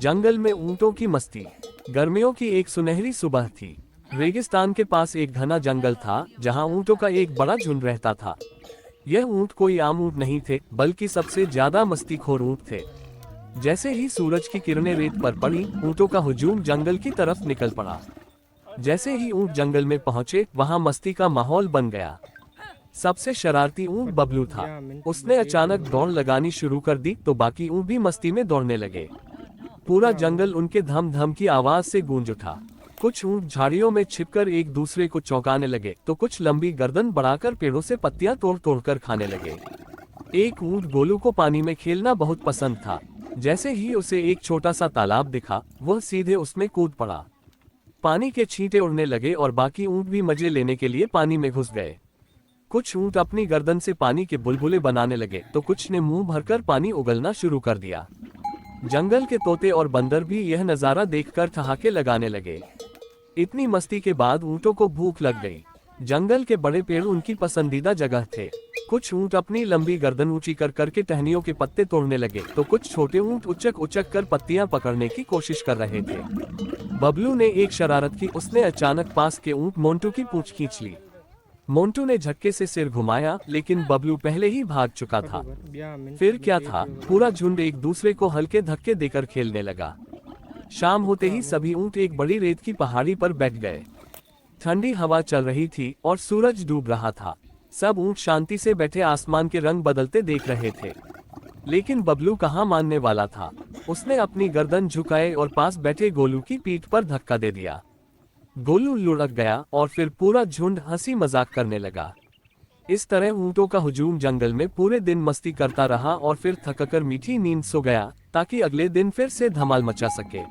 जंगल में ऊंटों की मस्ती। गर्मियों की एक सुनहरी सुबह थी। रेगिस्तान के पास एक घना जंगल था जहां ऊंटों का एक बड़ा झुंड रहता था। यह ऊंट कोई आम ऊंट नहीं थे, बल्कि सबसे ज्यादा मस्तीखोर ऊंट थे। जैसे ही सूरज की किरणें रेत पर पड़ी, ऊंटों का हुजूम जंगल की तरफ निकल पड़ा। जैसे ही ऊंट जंगल में पहुंचे, वहां मस्ती का माहौल बन गया। सबसे शरारती ऊंट बबलू था। उसने अचानक दौड़ लगानी शुरू कर दी तो बाकी ऊंट भी मस्ती में दौड़ने लगे। पूरा जंगल उनके धम धम की आवाज से गूंज उठा। कुछ ऊंट झाड़ियों में छिपकर एक दूसरे को चौंकाने लगे तो कुछ लंबी गर्दन बढ़ाकर पेड़ों से पत्तियां तोड़ तोड़कर खाने लगे। एक ऊंट गोलू को पानी में खेलना बहुत पसंद था। जैसे ही उसे एक छोटा सा तालाब दिखा, वह सीधे उसमें कूद पड़ा। पानी के छींटे उड़ने लगे और बाकी ऊंट भी मजे लेने के लिए पानी में घुस गए। कुछ ऊंट अपनी गर्दन से पानी के बुलबुले बनाने लगे तो कुछ ने मुंह भरकर पानी उगलना शुरू कर दिया। जंगल के तोते और बंदर भी यह नजारा देखकर ठहाके लगाने लगे। इतनी मस्ती के बाद ऊंटों को भूख लग गई। जंगल के बड़े पेड़ उनकी पसंदीदा जगह थे। कुछ ऊंट अपनी लंबी गर्दन ऊंची कर करके टहनियों के पत्ते तोड़ने लगे तो कुछ छोटे ऊंट उचक उचक कर पत्तियां पकड़ने की कोशिश कर रहे थे। बबलू ने एक शरारत की। उसने अचानक पास के ऊंट मोंटू की पूंछ खींच ली। मोंटू ने झटके से सिर घुमाया, लेकिन बबलू पहले ही भाग चुका था। फिर क्या था, पूरा झुंड एक दूसरे को हल्के धक्के देकर खेलने लगा। शाम होते ही सभी ऊंट एक बड़ी रेत की पहाड़ी पर बैठ गए। ठंडी हवा चल रही थी और सूरज डूब रहा था। सब ऊंट शांति से बैठे आसमान के रंग बदलते देख रहे थे। लेकिन बबलू कहाँ मानने वाला था। उसने अपनी गर्दन झुकाए और पास बैठे गोलू की पीठ पर धक्का दे दिया। गोलू लुढ़क गया और फिर पूरा झुंड हंसी मजाक करने लगा। इस तरह ऊंटों का हुजूम जंगल में पूरे दिन मस्ती करता रहा और फिर थककर मीठी नींद सो गया ताकि अगले दिन फिर से धमाल मचा सके।